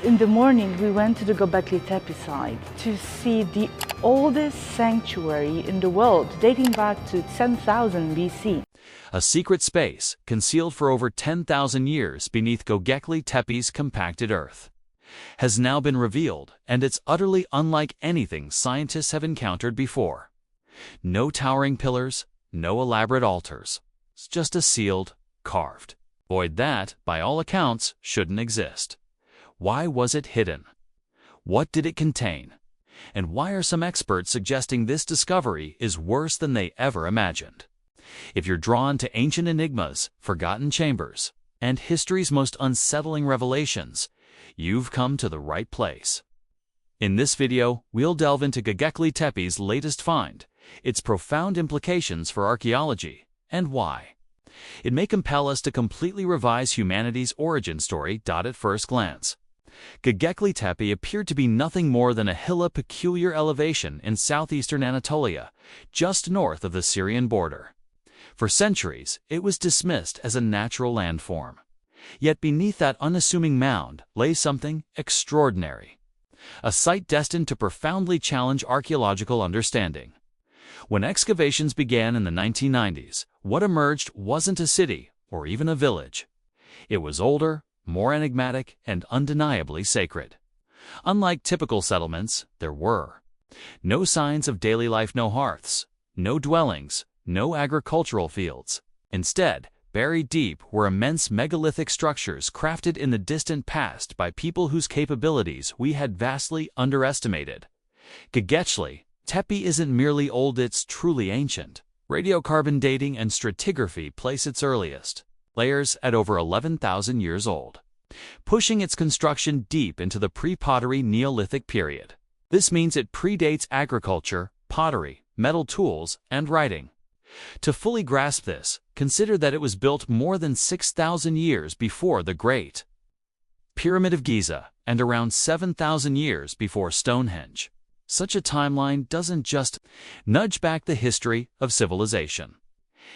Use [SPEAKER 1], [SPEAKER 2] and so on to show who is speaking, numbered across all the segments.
[SPEAKER 1] In the morning, we went to the Göbekli Tepe site to see the oldest sanctuary in the world, dating back to 10,000 BC.
[SPEAKER 2] A secret space concealed for over 10,000 years beneath Göbekli Tepe's compacted earth has now been revealed, and it's utterly unlike anything scientists have encountered before. No towering pillars, no elaborate altars. It's just a sealed, carved void that, by all accounts, shouldn't exist. Why was it hidden? What did it contain? And why are some experts suggesting this discovery is worse than they ever imagined? If you're drawn to ancient enigmas, forgotten chambers, and history's most unsettling revelations, you've come to the right place. In this video, we'll delve into Göbekli Tepe's latest find, its profound implications for archaeology, and why. It may compel us to completely revise humanity's origin story. At first glance, Göbekli Tepe appeared to be nothing more than a hill of peculiar elevation in southeastern Anatolia, just north of the Syrian border. For centuries, it was dismissed as a natural landform. Yet beneath that unassuming mound lay something extraordinary, a site destined to profoundly challenge archaeological understanding. When excavations began in the 1990s, what emerged wasn't a city or even a village. It was older, more enigmatic, and undeniably sacred. Unlike typical settlements, there were no signs of daily life, no hearths, no dwellings, no agricultural fields. Instead, buried deep were immense megalithic structures crafted in the distant past by people whose capabilities we had vastly underestimated. Göbekli Tepe isn't merely old, it's truly ancient. Radiocarbon dating and stratigraphy place its earliest layers at over 11,000 years old, pushing its construction deep into the pre-pottery Neolithic period. This means it predates agriculture, pottery, metal tools, and writing. To fully grasp this, consider that it was built more than 6,000 years before the Great Pyramid of Giza and around 7,000 years before Stonehenge. Such a timeline doesn't just nudge back the history of civilization.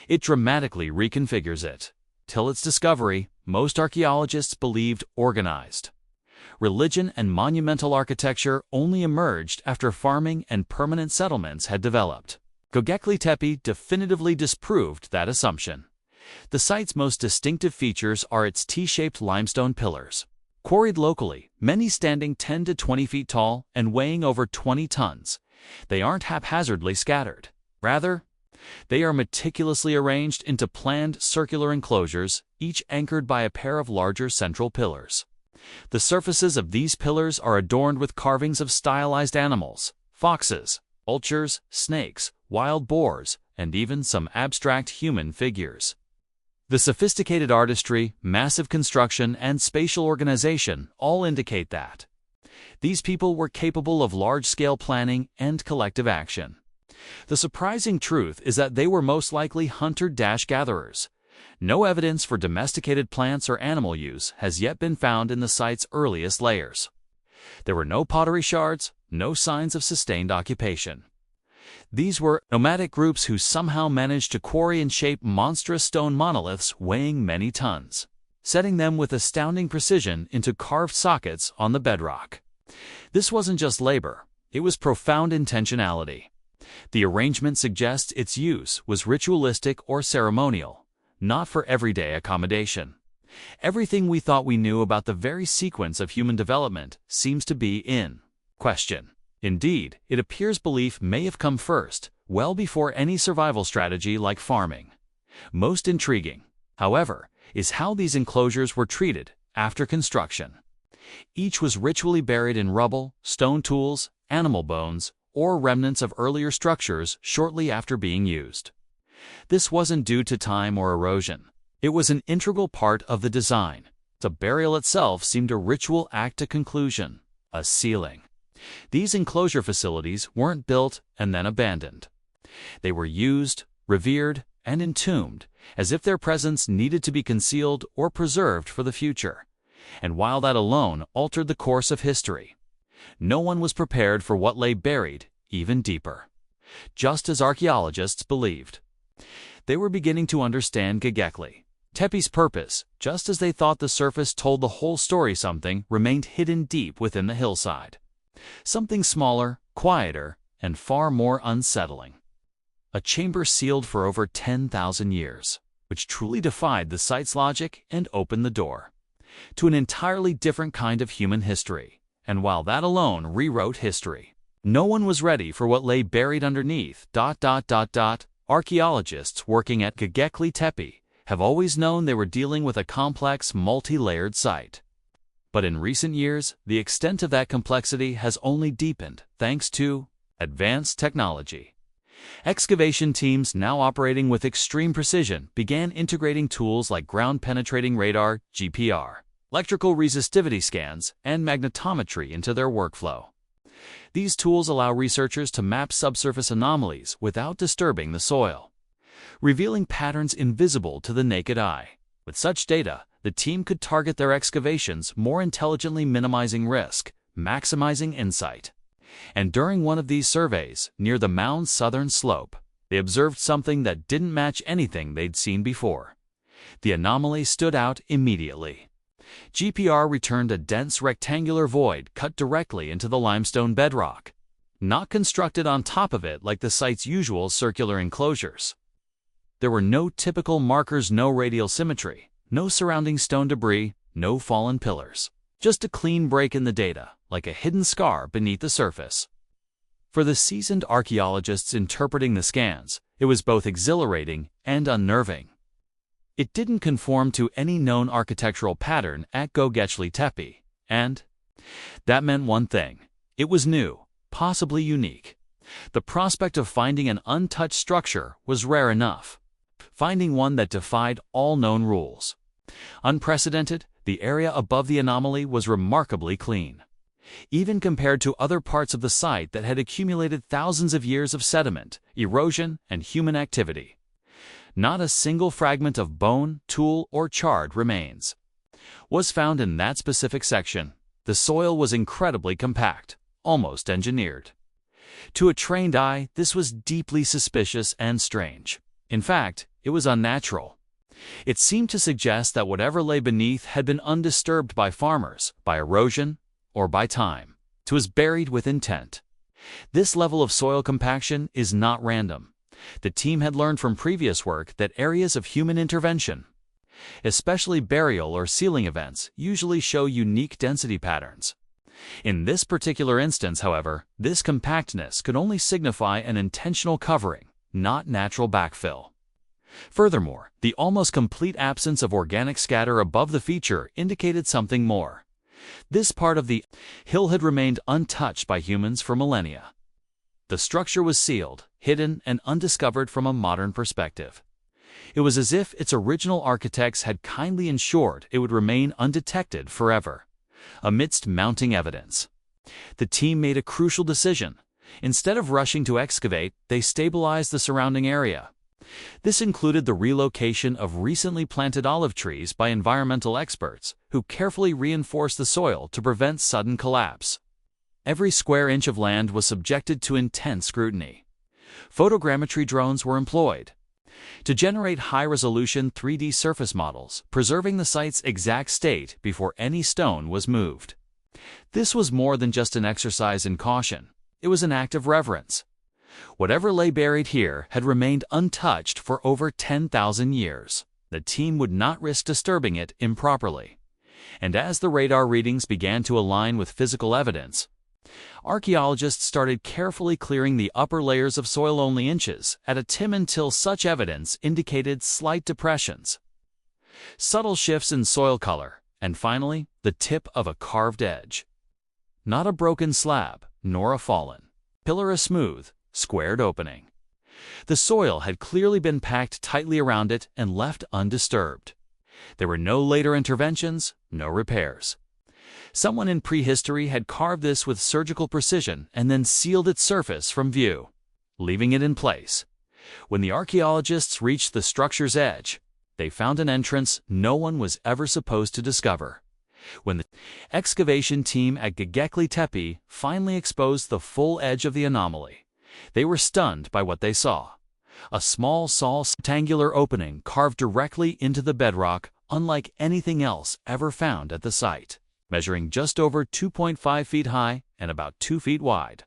[SPEAKER 2] It dramatically reconfigures it. Till its discovery, most archaeologists believed organized religion and monumental architecture only emerged after farming and permanent settlements had developed. Göbekli Tepe definitively disproved that assumption. The site's most distinctive features are its T-shaped limestone pillars, quarried locally, many standing 10 to 20 feet tall and weighing over 20 tons. They aren't haphazardly scattered. Rather, they are meticulously arranged into planned circular enclosures, each anchored by a pair of larger central pillars. The surfaces of these pillars are adorned with carvings of stylized animals, foxes, vultures, snakes, wild boars, and even some abstract human figures. The sophisticated artistry, massive construction, and spatial organization all indicate that these people were capable of large-scale planning and collective action. The surprising truth is that they were most likely hunter-gatherers. No evidence for domesticated plants or animal use has yet been found in the site's earliest layers. There were no pottery shards, no signs of sustained occupation. These were nomadic groups who somehow managed to quarry and shape monstrous stone monoliths weighing many tons, setting them with astounding precision into carved sockets on the bedrock. This wasn't just labor, it was profound intentionality. The arrangement suggests its use was ritualistic or ceremonial, not for everyday accommodation. Everything we thought we knew about the very sequence of human development seems to be in question. Indeed, it appears belief may have come first, well before any survival strategy like farming. Most intriguing, however, is how these enclosures were treated after construction. Each was ritually buried in rubble, stone tools, animal bones, or remnants of earlier structures shortly after being used. This wasn't due to time or erosion. It was an integral part of the design. The burial itself seemed a ritual act to conclusion, a sealing. These enclosure facilities weren't built and then abandoned. They were used, revered, and entombed, as if their presence needed to be concealed or preserved for the future. And while that alone altered the course of history, no one was prepared for what lay buried even deeper. Just as archaeologists believed. They were beginning to understand Göbekli Tepe's purpose, just as they thought the surface told the whole story, something remained hidden deep within the hillside. Something smaller, quieter, and far more unsettling. A chamber sealed for over 10,000 years, which truly defied the site's logic and opened the door to an entirely different kind of human history. And while that alone rewrote history, no one was ready for what lay buried underneath. Archaeologists working at Göbekli Tepe have always known they were dealing with a complex, multi-layered site. But in recent years, the extent of that complexity has only deepened thanks to advanced technology. Excavation teams, now operating with extreme precision, began integrating tools like ground-penetrating radar (GPR), electrical resistivity scans, and magnetometry into their workflow. These tools allow researchers to map subsurface anomalies without disturbing the soil, revealing patterns invisible to the naked eye. With such data, the team could target their excavations more intelligently, minimizing risk, maximizing insight. And during one of these surveys, near the mound's southern slope, they observed something that didn't match anything they'd seen before. The anomaly stood out immediately. GPR returned a dense rectangular void cut directly into the limestone bedrock, not constructed on top of it like the site's usual circular enclosures. There were no typical markers, no radial symmetry, no surrounding stone debris, no fallen pillars. Just a clean break in the data, like a hidden scar beneath the surface. For the seasoned archaeologists interpreting the scans, it was both exhilarating and unnerving. It didn't conform to any known architectural pattern at Göbekli Tepe, and that meant one thing: it was new, possibly unique. The prospect of finding an untouched structure was rare enough. Finding one that defied all known rules. Unprecedented, the area above the anomaly was remarkably clean, even compared to other parts of the site that had accumulated thousands of years of sediment, erosion, and human activity. Not a single fragment of bone, tool, or charred remains was found in that specific section. The soil was incredibly compact, almost engineered. To a trained eye, this was deeply suspicious and strange. In fact, it was unnatural. It seemed to suggest that whatever lay beneath had been undisturbed by farmers, by erosion, or by time. It was buried with intent. This level of soil compaction is not random. The team had learned from previous work that areas of human intervention, especially burial or sealing events, usually show unique density patterns. In this particular instance, however, this compactness could only signify an intentional covering, not natural backfill. Furthermore, the almost complete absence of organic scatter above the feature indicated something more. This part of the hill had remained untouched by humans for millennia. The structure was sealed, hidden, and undiscovered from a modern perspective. It was as if its original architects had kindly ensured it would remain undetected forever. Amidst mounting evidence, the team made a crucial decision. Instead of rushing to excavate, they stabilized the surrounding area. This included the relocation of recently planted olive trees by environmental experts who carefully reinforced the soil to prevent sudden collapse. Every square inch of land was subjected to intense scrutiny. Photogrammetry drones were employed to generate high-resolution 3D surface models, preserving the site's exact state before any stone was moved. This was more than just an exercise in caution. It was an act of reverence. Whatever lay buried here had remained untouched for over 10,000 years. The team would not risk disturbing it improperly. And as the radar readings began to align with physical evidence, archaeologists started carefully clearing the upper layers of soil only inches at a time until such evidence indicated slight depressions, subtle shifts in soil color, and finally, the tip of a carved edge. Not a broken slab, nor a fallen pillar, a smooth, squared opening. The soil had clearly been packed tightly around it and left undisturbed. There were no later interventions, no repairs. Someone in prehistory had carved this with surgical precision and then sealed its surface from view, leaving it in place. When the archaeologists reached the structure's edge, they found an entrance no one was ever supposed to discover. When the excavation team at Göbekli Tepe finally exposed the full edge of the anomaly, they were stunned by what they saw. A small rectangular opening carved directly into the bedrock, unlike anything else ever found at the site, measuring just over 2.5 feet high and about 2 feet wide.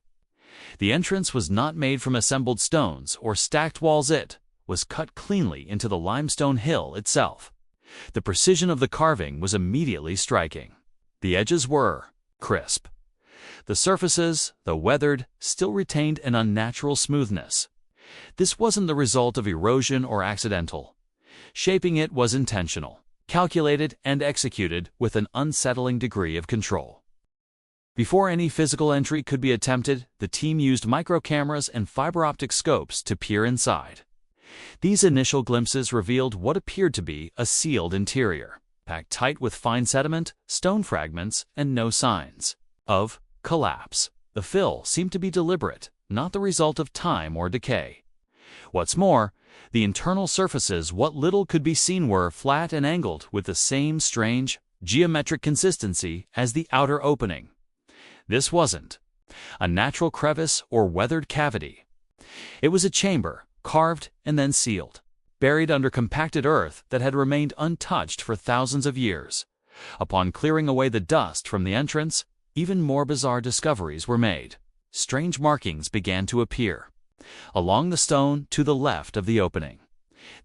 [SPEAKER 2] The entrance was not made from assembled stones or stacked walls. It was cut cleanly into the limestone hill itself. The precision of the carving was immediately striking. The edges were crisp. The surfaces, though weathered, still retained an unnatural smoothness. This wasn't the result of erosion or accidental. Shaping it was intentional, calculated, and executed with an unsettling degree of control. Before any physical entry could be attempted, the team used microcameras and fiber-optic scopes to peer inside. These initial glimpses revealed what appeared to be a sealed interior, packed tight with fine sediment, stone fragments, and no signs of collapse. The fill seemed to be deliberate, not the result of time or decay. What's more, the internal surfaces, what little could be seen, were flat and angled with the same strange, geometric consistency as the outer opening. This wasn't a natural crevice or weathered cavity. It was a chamber, carved and then sealed, buried under compacted earth that had remained untouched for thousands of years. Upon clearing away the dust from the entrance, even more bizarre discoveries were made. Strange markings began to appear along the stone to the left of the opening.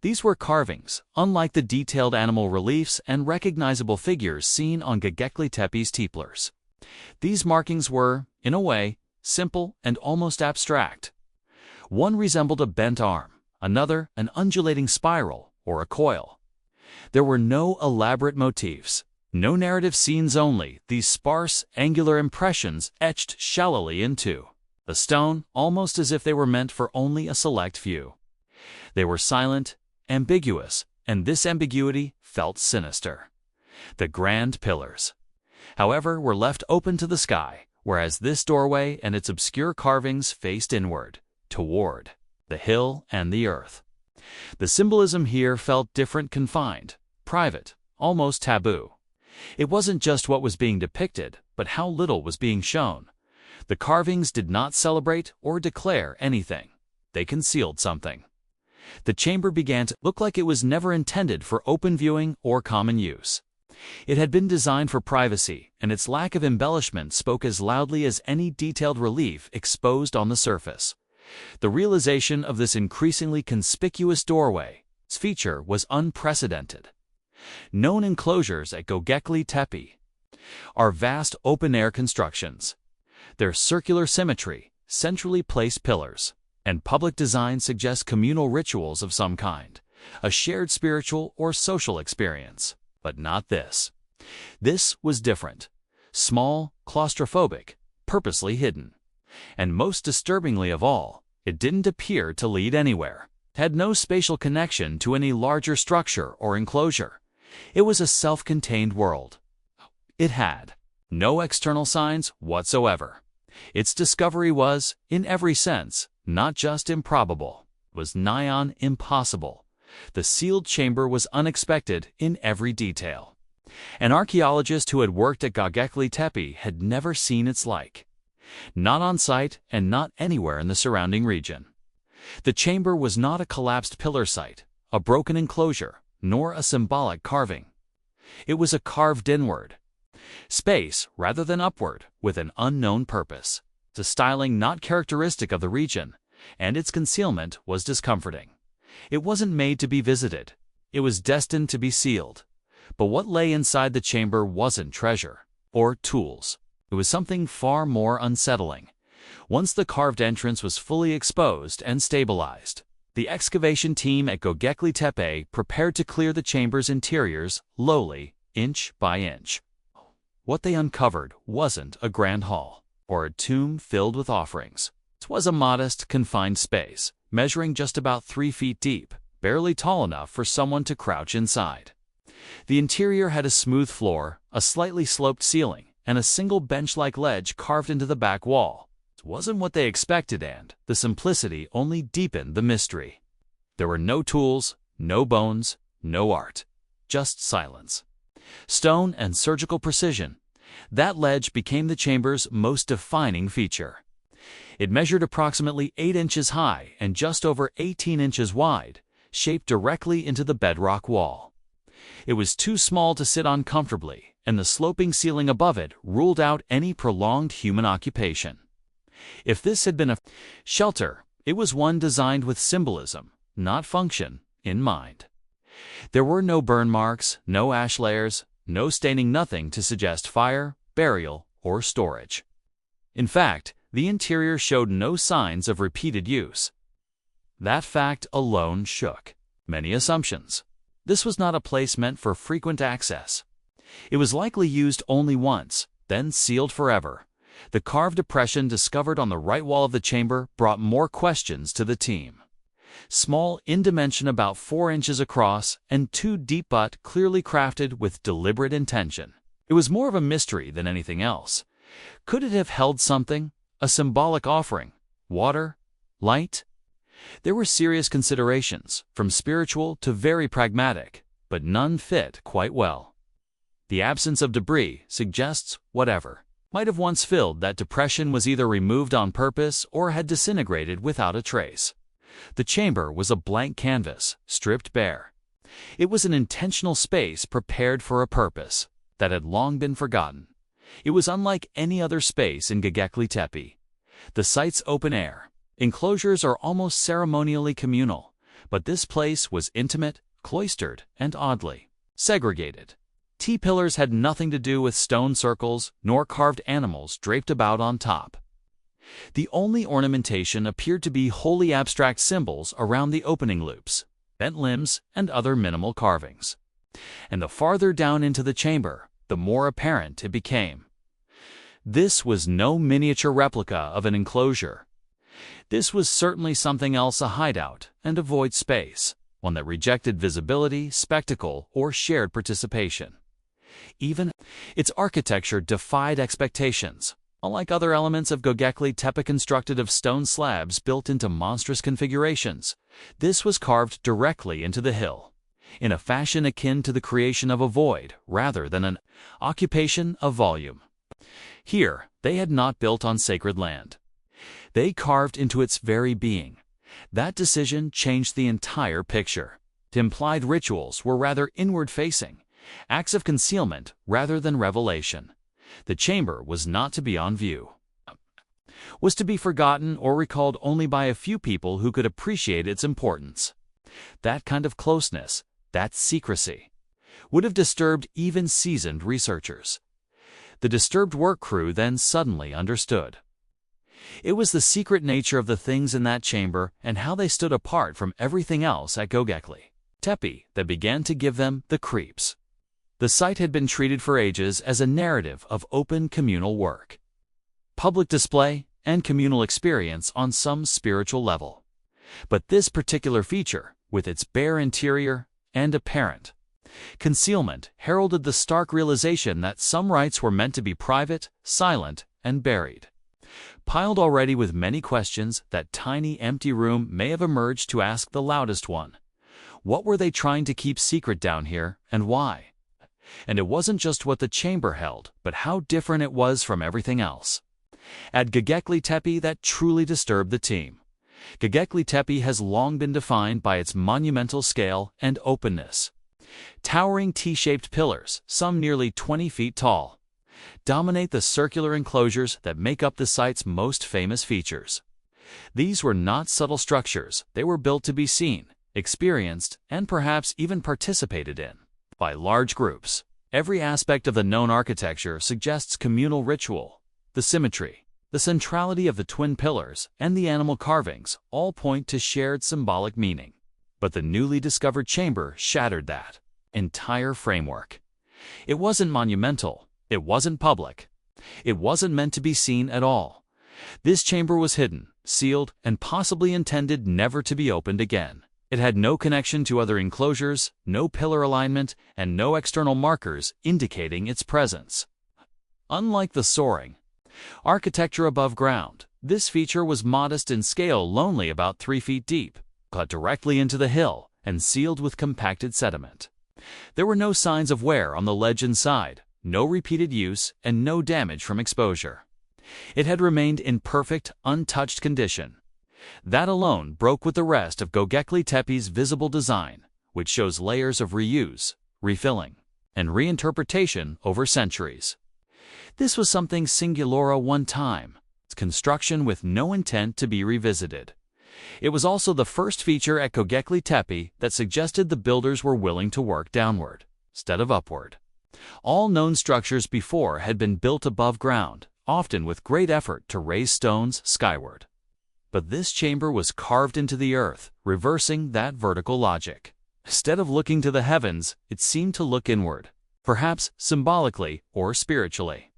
[SPEAKER 2] These were carvings, unlike the detailed animal reliefs and recognizable figures seen on Göbekli Tepe's templars. These markings were, in a way, simple and almost abstract. One resembled a bent arm, another an undulating spiral or a coil. There were no elaborate motifs, no narrative scenes, only these sparse, angular impressions etched shallowly into the stone, almost as if they were meant for only a select few. They were silent, ambiguous, and this ambiguity felt sinister. The grand pillars, however, were left open to the sky, whereas this doorway and its obscure carvings faced inward, toward the hill and the earth. The symbolism here felt different, confined, private, almost taboo. It wasn't just what was being depicted, but how little was being shown. The carvings did not celebrate or declare anything. They concealed something. The chamber began to look like it was never intended for open viewing or common use. It had been designed for privacy, and its lack of embellishment spoke as loudly as any detailed relief exposed on the surface. The realization of this increasingly conspicuous doorway's feature was unprecedented. Known enclosures at Göbekli Tepe are vast open-air constructions. Their circular symmetry, centrally placed pillars, and public design suggest communal rituals of some kind, a shared spiritual or social experience. But not this. This was different. Small, claustrophobic, purposely hidden. And most disturbingly of all, it didn't appear to lead anywhere. It had no spatial connection to any larger structure or enclosure. It was a self-contained world. It had no external signs whatsoever. Its discovery was, in every sense, not just improbable, it was nigh on impossible. The sealed chamber was unexpected in every detail. An archaeologist who had worked at Göbekli Tepe had never seen its like. Not on site and not anywhere in the surrounding region. The chamber was not a collapsed pillar site, a broken enclosure, nor a symbolic carving. It was a carved inward space rather than upward, with an unknown purpose. It's a styling not characteristic of the region, and its concealment was discomforting. It wasn't made to be visited. It was destined to be sealed. But what lay inside the chamber wasn't treasure or tools. It was something far more unsettling. Once the carved entrance was fully exposed and stabilized, the excavation team at Göbekli Tepe prepared to clear the chamber's interiors slowly, inch by inch. What they uncovered wasn't a grand hall or a tomb filled with offerings. It was a modest, confined space, measuring just about 3 feet deep, barely tall enough for someone to crouch inside. The interior had a smooth floor, a slightly sloped ceiling, and a single bench-like ledge carved into the back wall. It wasn't what they expected, and the simplicity only deepened the mystery. There were no tools, no bones, no art, just silence. Stone and surgical precision. That ledge became the chamber's most defining feature. It measured approximately 8 inches high and just over 18 inches wide, shaped directly into the bedrock wall. It was too small to sit on comfortably, and the sloping ceiling above it ruled out any prolonged human occupation. If this had been a shelter, it was one designed with symbolism, not function, in mind. There were no burn marks, no ash layers, no staining, nothing to suggest fire, burial, or storage. In fact, the interior showed no signs of repeated use. That fact alone shook many assumptions. This was not a place meant for frequent access. It was likely used only once, then sealed forever. The carved depression discovered on the right wall of the chamber brought more questions to the team. Small in dimension, about 4 inches across, and 2 deep, but clearly crafted with deliberate intention. It was more of a mystery than anything else. Could it have held something? A symbolic offering? Water? Light? There were serious considerations, from spiritual to very pragmatic, but none fit quite well. The absence of debris suggests whatever might have once filled that depression was either removed on purpose or had disintegrated without a trace. The chamber was a blank canvas, stripped bare. It was an intentional space prepared for a purpose that had long been forgotten. It was unlike any other space in Göbekli Tepe. The site's open air enclosures are almost ceremonially communal, but this place was intimate, cloistered, and oddly segregated. T-pillars had nothing to do with stone circles, nor carved animals draped about on top. The only ornamentation appeared to be wholly abstract symbols around the opening loops, bent limbs, and other minimal carvings. And the farther down into the chamber, the more apparent it became. This was no miniature replica of an enclosure. This was certainly something else, a hideout and a void space, one that rejected visibility, spectacle, or shared participation. Even its architecture defied expectations. Unlike other elements of Göbekli Tepe constructed of stone slabs built into monstrous configurations, this was carved directly into the hill, in a fashion akin to the creation of a void rather than an occupation of volume. Here, they had not built on sacred land. They carved into its very being. That decision changed the entire picture. Implied rituals were rather inward-facing, acts of concealment rather than revelation. The chamber was not to be on view, was to be forgotten or recalled only by a few people who could appreciate its importance. That kind of closeness, that secrecy, would have disturbed even seasoned researchers. The disturbed work crew then suddenly understood. It was the secret nature of the things in that chamber and how they stood apart from everything else at Göbekli Tepe that began to give them the creeps. The site had been treated for ages as a narrative of open communal work, public display, and communal experience on some spiritual level. But this particular feature, with its bare interior and apparent concealment, heralded the stark realization that some rites were meant to be private, silent, and buried. Piled already with many questions, that tiny empty room may have emerged to ask the loudest one. What were they trying to keep secret down here, and why? And it wasn't just what the chamber held, but how different it was from everything else. At Göbekli Tepe, that truly disturbed the team. Göbekli Tepe has long been defined by its monumental scale and openness. Towering T-shaped pillars, some nearly 20 feet tall, dominate the circular enclosures that make up the site's most famous features. These were not subtle structures. They were built to be seen, experienced, and perhaps even participated in by large groups. Every aspect of the known architecture suggests communal ritual. The symmetry, the centrality of the twin pillars, and the animal carvings all point to shared symbolic meaning. But the newly discovered chamber shattered that entire framework. It wasn't monumental. It wasn't public. It wasn't meant to be seen at all. This chamber was hidden, sealed, and possibly intended never to be opened again. It had no connection to other enclosures, no pillar alignment, and no external markers indicating its presence. Unlike the soaring architecture above ground, this feature was modest in scale, only about 3 feet deep, cut directly into the hill, and sealed with compacted sediment. There were no signs of wear on the ledge inside, no repeated use, and no damage from exposure. It had remained in perfect, untouched condition. That alone broke with the rest of Göbekli Tepe's visible design, which shows layers of reuse, refilling, and reinterpretation over centuries. This was something singular one time, its construction with no intent to be revisited. It was also the first feature at Göbekli Tepe that suggested the builders were willing to work downward, instead of upward. All known structures before had been built above ground, often with great effort to raise stones skyward. But this chamber was carved into the earth, reversing that vertical logic. Instead of looking to the heavens, it seemed to look inward, perhaps symbolically or spiritually.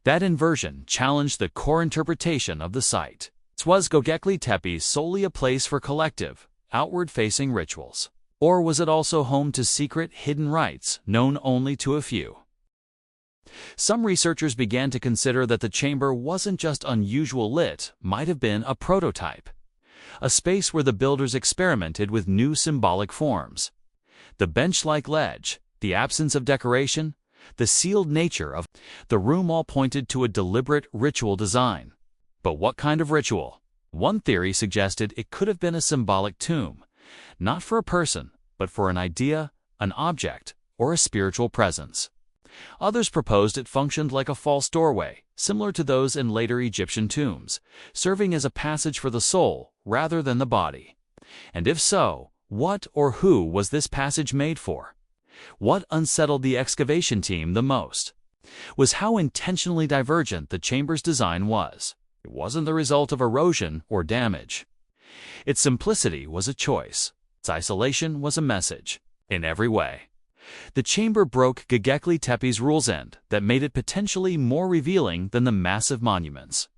[SPEAKER 2] That inversion challenged the core interpretation of the site. Was Göbekli Tepe solely a place for collective, outward-facing rituals? Or was it also home to secret, hidden rites known only to a few? Some researchers began to consider that the chamber wasn't just unusual lit, might have been a prototype. A space where the builders experimented with new symbolic forms. The bench-like ledge, the absence of decoration, the sealed nature of the room all pointed to a deliberate ritual design. But what kind of ritual? One theory suggested it could have been a symbolic tomb, not for a person, but for an idea, an object, or a spiritual presence. Others proposed it functioned like a false doorway, similar to those in later Egyptian tombs, serving as a passage for the soul rather than the body. And if so, what or who was this passage made for? What unsettled the excavation team the most was how intentionally divergent the chamber's design was. It wasn't the result of erosion or damage. Its simplicity was a choice. Its isolation was a message. In every way, the chamber broke Göbekli Tepe's rules end that made it potentially more revealing than the massive monuments.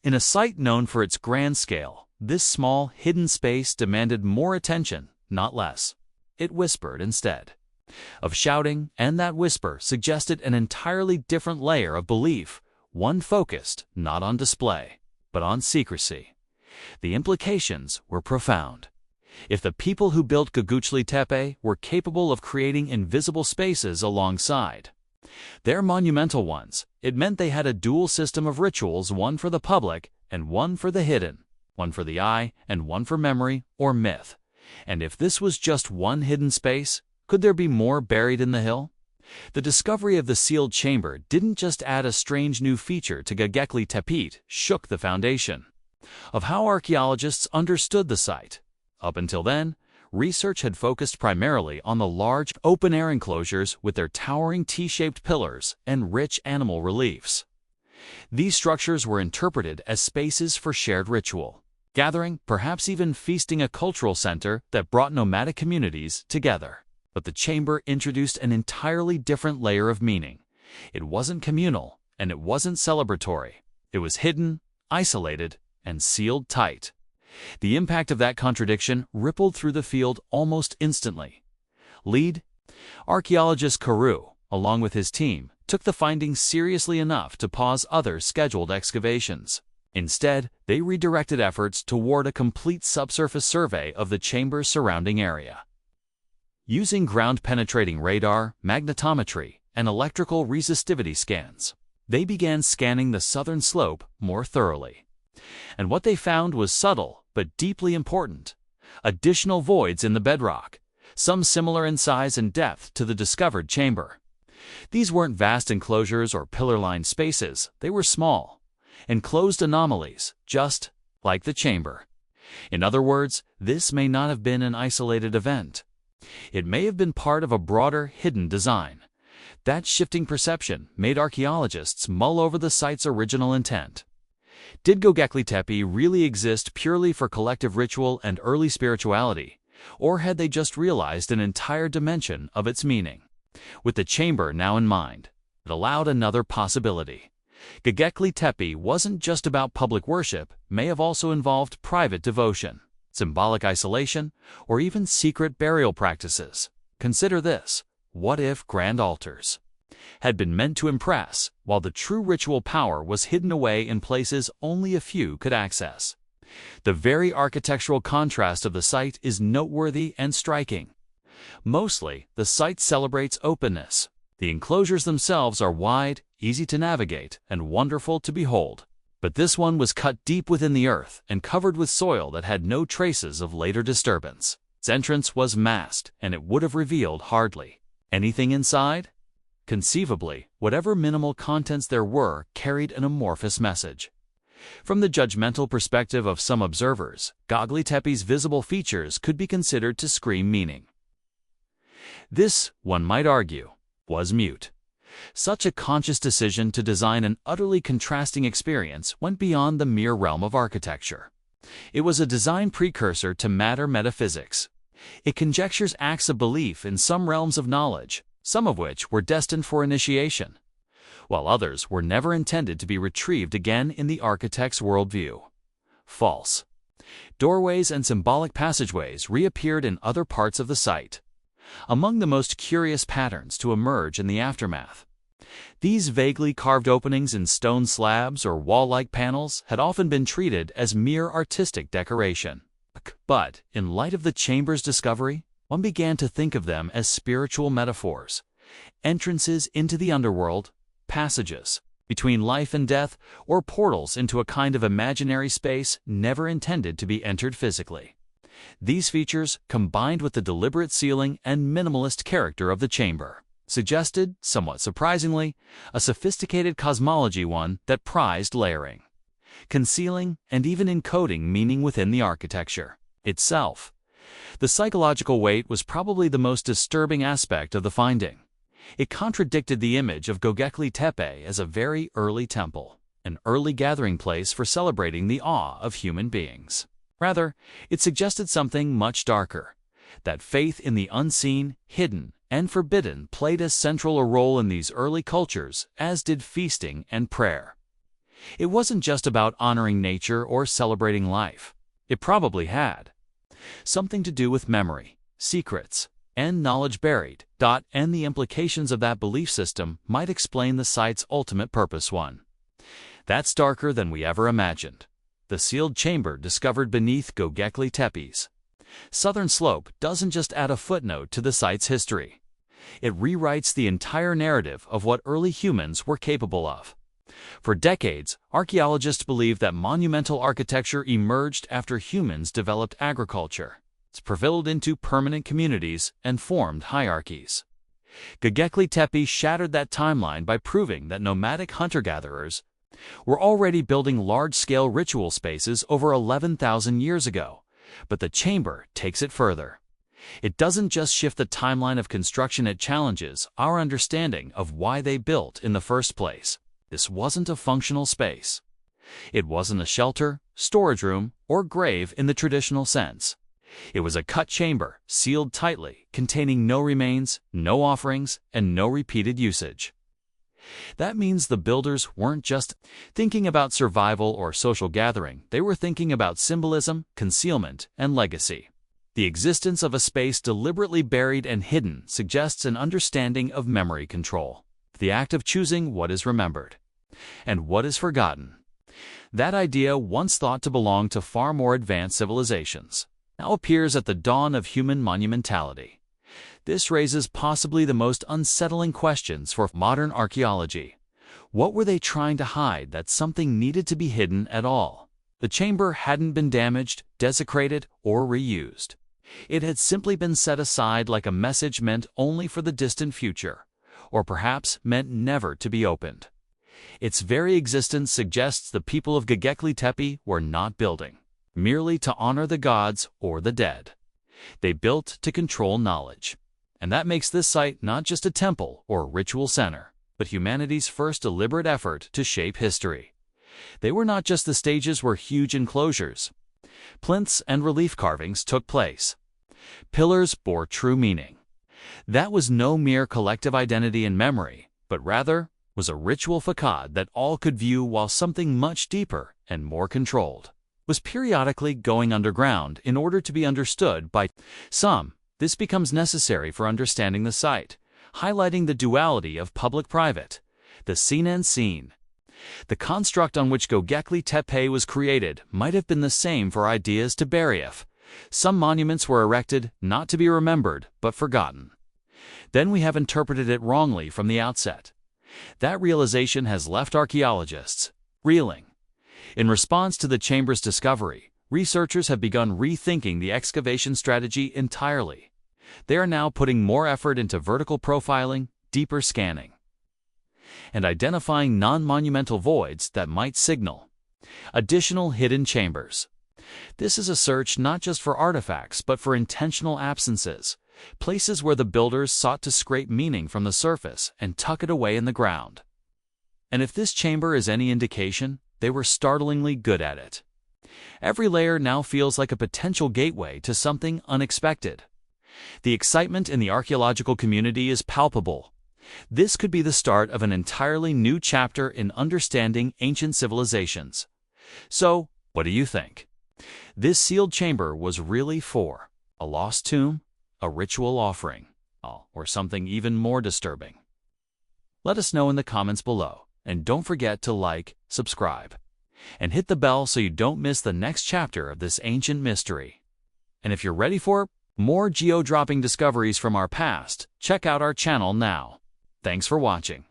[SPEAKER 2] In a site known for its grand scale, this small, hidden space demanded more attention, not less. It whispered instead of shouting, and that whisper suggested an entirely different layer of belief, one focused not on display, but on secrecy. The implications were profound. If the people who built Göbekli Tepe were capable of creating invisible spaces alongside their monumental ones, it meant they had a dual system of rituals, one for the public and one for the hidden, one for the eye and one for memory or myth. And if this was just one hidden space, could there be more buried in the hill? The discovery of the sealed chamber didn't just add a strange new feature to Göbekli Tepe, it shook the foundation of how archaeologists understood the site. Up until then, research had focused primarily on the large, open-air enclosures with their towering T-shaped pillars and rich animal reliefs. These structures were interpreted as spaces for shared ritual, gathering, perhaps even feasting, a cultural center that brought nomadic communities together. But the chamber introduced an entirely different layer of meaning. It wasn't communal, and it wasn't celebratory. It was hidden, isolated, and sealed tight. The impact of that contradiction rippled through the field almost instantly. Lead archaeologist Karu, along with his team, took the findings seriously enough to pause other scheduled excavations. Instead, they redirected efforts toward a complete subsurface survey of the chamber's surrounding area. Using ground-penetrating radar, magnetometry, and electrical resistivity scans, they began scanning the southern slope more thoroughly. And what they found was subtle but deeply important. Additional voids in the bedrock, some similar in size and depth to the discovered chamber. These weren't vast enclosures or pillar-lined spaces, they were small, enclosed anomalies, just like the chamber. In other words, this may not have been an isolated event. It may have been part of a broader, hidden design. That shifting perception made archaeologists mull over the site's original intent. Did Göbekli Tepe really exist purely for collective ritual and early spirituality, or had they just realized an entire dimension of its meaning? With the chamber now in mind, it allowed another possibility. Göbekli Tepe wasn't just about public worship, may have also involved private devotion, symbolic isolation, or even secret burial practices. Consider this: what if grand altars had been meant to impress, while the true ritual power was hidden away in places only a few could access? The very architectural contrast of the site is noteworthy and striking. Mostly, the site celebrates openness. The enclosures themselves are wide, easy to navigate, and wonderful to behold. But this one was cut deep within the earth and covered with soil that had no traces of later disturbance. Its entrance was masked, and it would have revealed hardly anything inside. Conceivably, whatever minimal contents there were carried an amorphous message. From the judgmental perspective of some observers, Göbekli Tepe's visible features could be considered to scream meaning. This, one might argue, was mute. Such a conscious decision to design an utterly contrasting experience went beyond the mere realm of architecture. It was a design precursor to matter metaphysics. It conjectures acts of belief in some realms of knowledge, some of which were destined for initiation, while others were never intended to be retrieved again in the architect's worldview. False. Doorways and symbolic passageways reappeared in other parts of the site. Among the most curious patterns to emerge in the aftermath, these vaguely carved openings in stone slabs or wall-like panels had often been treated as mere artistic decoration. But, in light of the chamber's discovery, one began to think of them as spiritual metaphors, entrances into the underworld, passages between life and death, or portals into a kind of imaginary space never intended to be entered physically. These features, combined with the deliberate sealing and minimalist character of the chamber, suggested, somewhat surprisingly, a sophisticated cosmology, one that prized layering, concealing, and even encoding meaning within the architecture itself. The psychological weight was probably the most disturbing aspect of the finding. It contradicted the image of Göbekli Tepe as a very early temple, an early gathering place for celebrating the awe of human beings. Rather, it suggested something much darker, that faith in the unseen, hidden, and forbidden played as central a role in these early cultures as did feasting and prayer. It wasn't just about honoring nature or celebrating life. It probably had something to do with memory, secrets, and knowledge buried, and the implications of that belief system might explain the site's ultimate purpose. One that's darker than we ever imagined. The sealed chamber discovered beneath Göbekli Tepe's southern slope doesn't just add a footnote to the site's history. It rewrites the entire narrative of what early humans were capable of. For decades, archaeologists believed that monumental architecture emerged after humans developed agriculture, prevailed into permanent communities, and formed hierarchies. Göbekli Tepe shattered that timeline by proving that nomadic hunter-gatherers were already building large-scale ritual spaces over 11,000 years ago. But the chamber takes it further. It doesn't just shift the timeline of construction, it challenges our understanding of why they built in the first place. This wasn't a functional space. It wasn't a shelter, storage room, or grave in the traditional sense. It was a cut chamber, sealed tightly, containing no remains, no offerings, and no repeated usage. That means the builders weren't just thinking about survival or social gathering, they were thinking about symbolism, concealment, and legacy. The existence of a space deliberately buried and hidden suggests an understanding of memory control, the act of choosing what is remembered and what is forgotten. That idea, once thought to belong to far more advanced civilizations, now appears at the dawn of human monumentality. This raises possibly the most unsettling questions for modern archaeology. What were they trying to hide that something needed to be hidden at all? The chamber hadn't been damaged, desecrated, or reused. It had simply been set aside like a message meant only for the distant future, or perhaps meant never to be opened. Its very existence suggests the people of Göbekli Tepe were not building merely to honor the gods or the dead. They built to control knowledge. And that makes this site not just a temple or ritual center, but humanity's first deliberate effort to shape history. They were not just the stages where huge enclosures, plinths, and relief carvings took place. Pillars bore true meaning. That was no mere collective identity and memory, but rather was a ritual facade that all could view, while something much deeper and more controlled was periodically going underground in order to be understood by some. This becomes necessary for understanding the site, highlighting the duality of public-private, the seen and seen. The construct on which Göbekli Tepe was created might have been the same for ideas to Beriev. Some monuments were erected not to be remembered, but forgotten. Then we have interpreted it wrongly from the outset. That realization has left archaeologists reeling. In response to the chamber's discovery, researchers have begun rethinking the excavation strategy entirely. They are now putting more effort into vertical profiling, deeper scanning, and identifying non-monumental voids that might signal additional hidden chambers. This is a search not just for artifacts, but for intentional absences, places where the builders sought to scrape meaning from the surface and tuck it away in the ground. And if this chamber is any indication, they were startlingly good at it. Every layer now feels like a potential gateway to something unexpected. The excitement in the archaeological community is palpable. This could be the start of an entirely new chapter in understanding ancient civilizations. So, what do you think? This sealed chamber was really for a lost tomb, a ritual offering, or something even more disturbing? Let us know in the comments below, and don't forget to like, subscribe, and hit the bell so you don't miss the next chapter of this ancient mystery. And if you're ready for more geo-dropping discoveries from our past, check out our channel now. Thanks for watching.